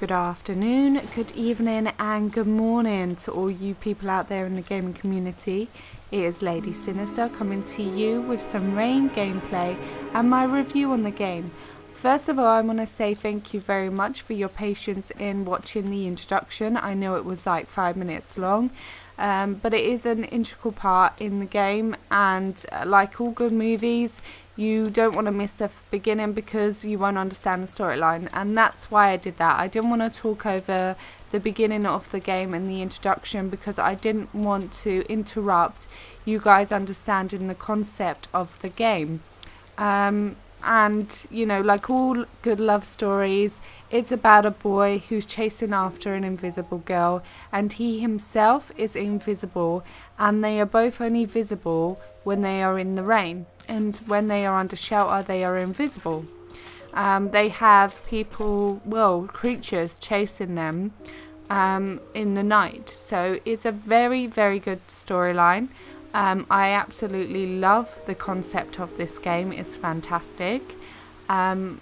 Good afternoon, good evening and good morning to all you people out there in the gaming community. It is Lady Sinister coming to you with some Rain gameplay and my review on the game. First of all, I want to say thank you very much for your patience in watching the introduction. I know it was like 5 minutes long, but it is an integral part in the game, and like all good movies, you don't want to miss the beginning because you won't understand the storyline, and that's why I did that. I didn't want to talk over the beginning of the game and the introduction because I didn't want to interrupt you guys understanding the concept of the game. And you know, like all good love stories, it's about a boy who's chasing after an invisible girl, and he himself is invisible, and they are both only visible when they are in the rain, and when they are under shelter they are invisible. They have people, well, creatures chasing them in the night, so it's a very good storyline. I absolutely love the concept of this game. It's fantastic. You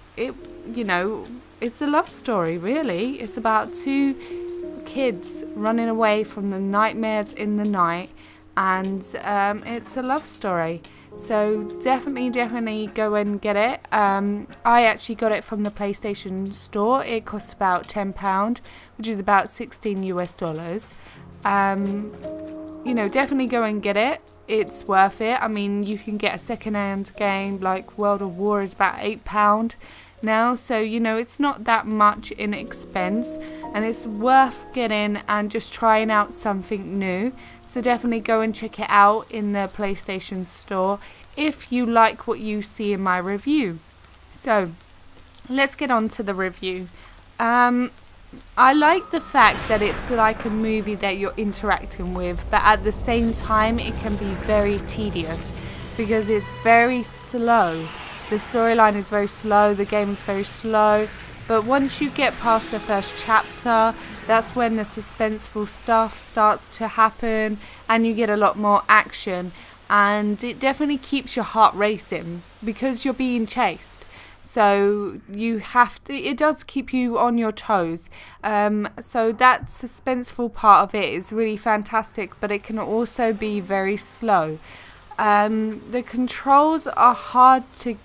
know, it's a love story, really. It's about two kids running away from the nightmares in the night, and it's a love story. So definitely go and get it. I actually got it from the PlayStation Store. It costs about £10, which is about $16 US. You know, definitely go and get it. It's worth it. I mean, you can get a second-hand game like World of War is about £8 now, so you know, it's not that much in expense, and it's worth getting and just trying out something new. So definitely go and check it out in the PlayStation Store if you like what you see in my review. So let's get on to the review. I like the fact that it's like a movie that you're interacting with, but at the same time it can be very tedious because it's very slow. The storyline is very slow, the game is very slow, but once you get past the first chapter, that's when the suspenseful stuff starts to happen and you get a lot more action, and it definitely keeps your heart racing because you're being chased. So you have to, it does keep you on your toes. So that suspenseful part of it is really fantastic, but it can also be very slow. The controls are hard to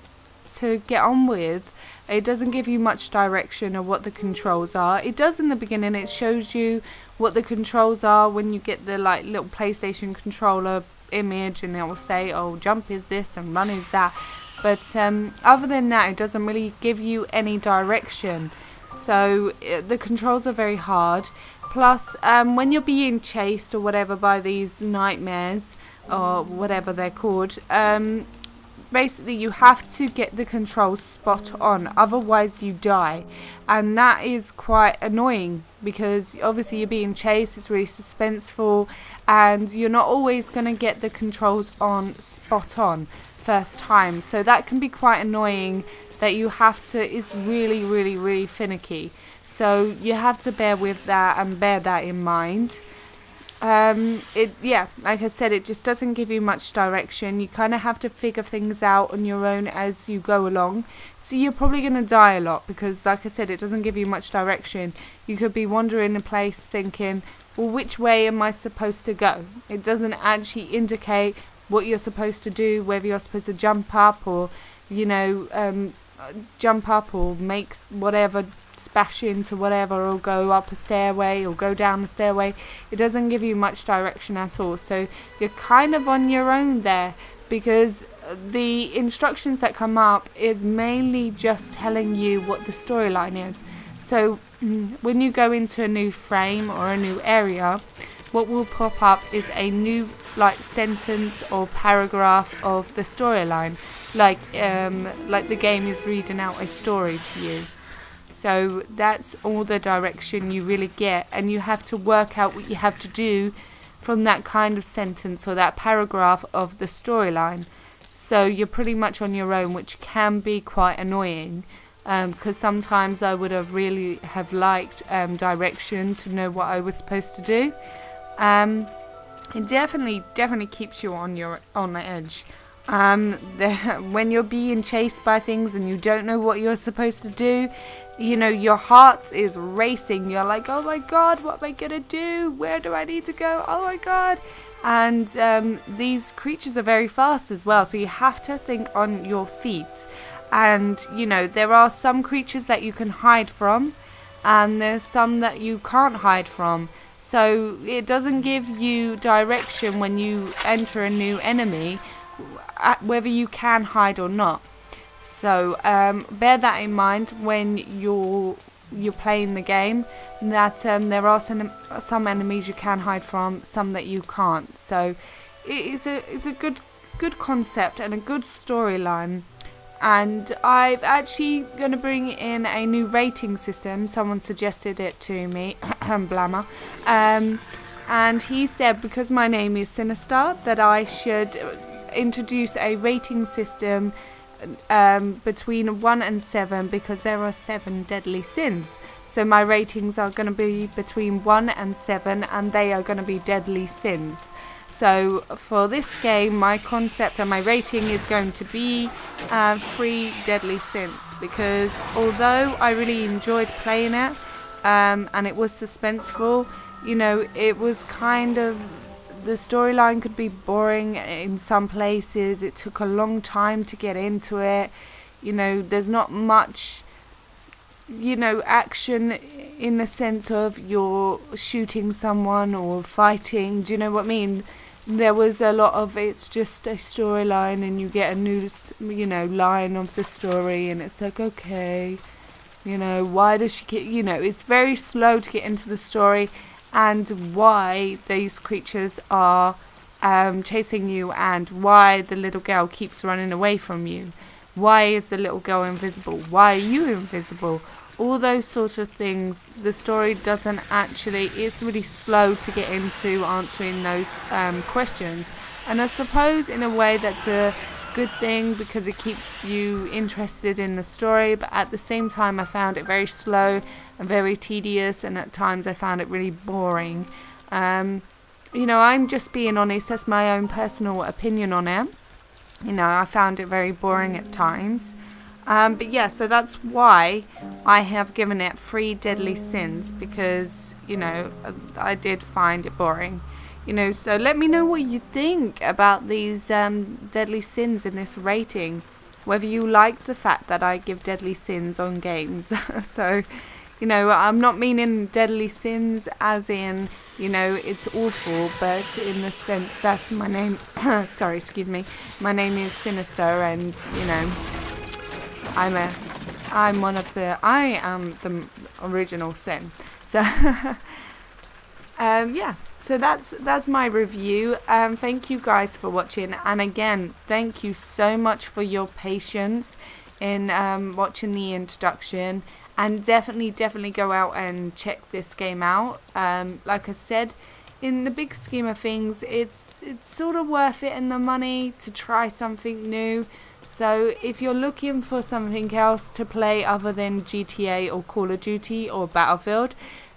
get on with. It doesn't give you much direction of what the controls are. It does in the beginning. It shows you what the controls are when you get the like little PlayStation controller image, and it will say, oh, jump is this and run is that. But other than that, it doesn't really give you any direction. So the controls are very hard. Plus, when you're being chased or whatever by these nightmares, or whatever they're called, basically you have to get the controls spot on, otherwise you die. And that is quite annoying because obviously you're being chased, it's really suspenseful, and you're not always going to get the controls on spot on first time, so that can be quite annoying. That you have to, it's really finicky, so you have to bear with that and bear that in mind. Yeah, like I said, it just doesn't give you much direction. You kind of have to figure things out on your own as you go along, so you're probably going to die a lot because, like I said, it doesn't give you much direction. You could be wandering a place thinking, well, which way am I supposed to go? It doesn't actually indicate what you're supposed to do, whether you're supposed to jump up or, you know, jump up or make whatever, splash into whatever, or go up a stairway or go down a stairway. It doesn't give you much direction at all, so you're kind of on your own there because the instructions that come up is mainly just telling you what the storyline is. So when you go into a new frame or a new area, what will pop up is a new like sentence or paragraph of the storyline, like the game is reading out a story to you. So that's all the direction you really get, and you have to work out what you have to do from that kind of sentence or that paragraph of the storyline. So you're pretty much on your own, which can be quite annoying, because sometimes I would have really have liked direction to know what I was supposed to do. It definitely keeps you on the edge. When you're being chased by things and you don't know what you're supposed to do, you know, your heart is racing. You're like, oh my god, what am I gonna do? Where do I need to go? Oh my god. And these creatures are very fast as well, so you have to think on your feet. And you know, there are some creatures that you can hide from, and there's some that you can't hide from. So it doesn't give you direction when you enter a new enemy, whether you can hide or not. So bear that in mind when you're playing the game, that there are some enemies you can hide from, some that you can't. So it's a good concept and a good storyline. And I'm actually going to bring in a new rating system. Someone suggested it to me, Blammer. And he said, because my name is Sinister, that I should introduce a rating system between 1 and 7, because there are 7 deadly sins. So my ratings are going to be between 1 and 7, and they are going to be deadly sins. So for this game, my concept and my rating is going to be 3 deadly sins, because although I really enjoyed playing it, and it was suspenseful, you know, it was kind of, the storyline could be boring in some places. It took a long time to get into it. You know, there's not much, you know, action in the sense of you're shooting someone or fighting. Do you know what I mean? There was a lot of, it's just a storyline, and you get a new, you know, line of the story, and it's like, okay, you know, why does she get, you know, it's very slow to get into the story, and why these creatures are chasing you, and why the little girl keeps running away from you. Why is the little girl invisible? Why are you invisible? All those sort of things. The story doesn't actually, it's really slow to get into answering those questions. And I suppose in a way that's a good thing, because it keeps you interested in the story, but at the same time I found it very slow and very tedious, and at times I found it really boring. You know, I'm just being honest, that's my own personal opinion on it. You know, I found it very boring at times. But yeah, so that's why I have given it 3 deadly sins, because, you know, I did find it boring. You know, so let me know what you think about these deadly sins in this rating. Whether you like the fact that I give deadly sins on games. So, you know, I'm not meaning deadly sins as in, you know, it's awful, but in the sense that my name, sorry, excuse me, my name is Sinister, and, you know, I am the original sin. So, yeah. So that's my review. Thank you guys for watching, and again, thank you so much for your patience in watching the introduction, and definitely go out and check this game out. Like I said, in the big scheme of things, it's sort of worth it in the money to try something new. So if you're looking for something else to play other than GTA or Call of Duty or Battlefield,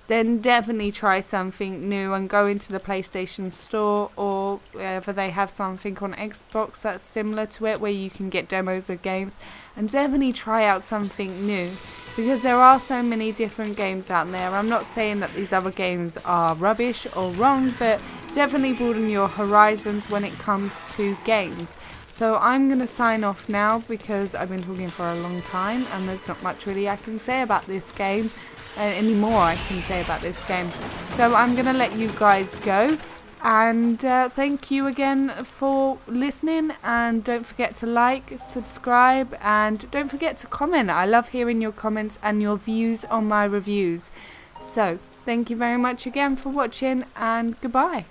then definitely try something new and go into the PlayStation Store, or wherever they have something on Xbox that's similar to it where you can get demos of games, and definitely try out something new, because there are so many different games out there. I'm not saying that these other games are rubbish or wrong, but definitely broaden your horizons when it comes to games. So I'm going to sign off now, because I've been talking for a long time and there's not much really I can say about this game, anymore I can say about this game. So I'm going to let you guys go, and thank you again for listening, and don't forget to like, subscribe, and don't forget to comment. I love hearing your comments and your views on my reviews. So thank you very much again for watching, and goodbye.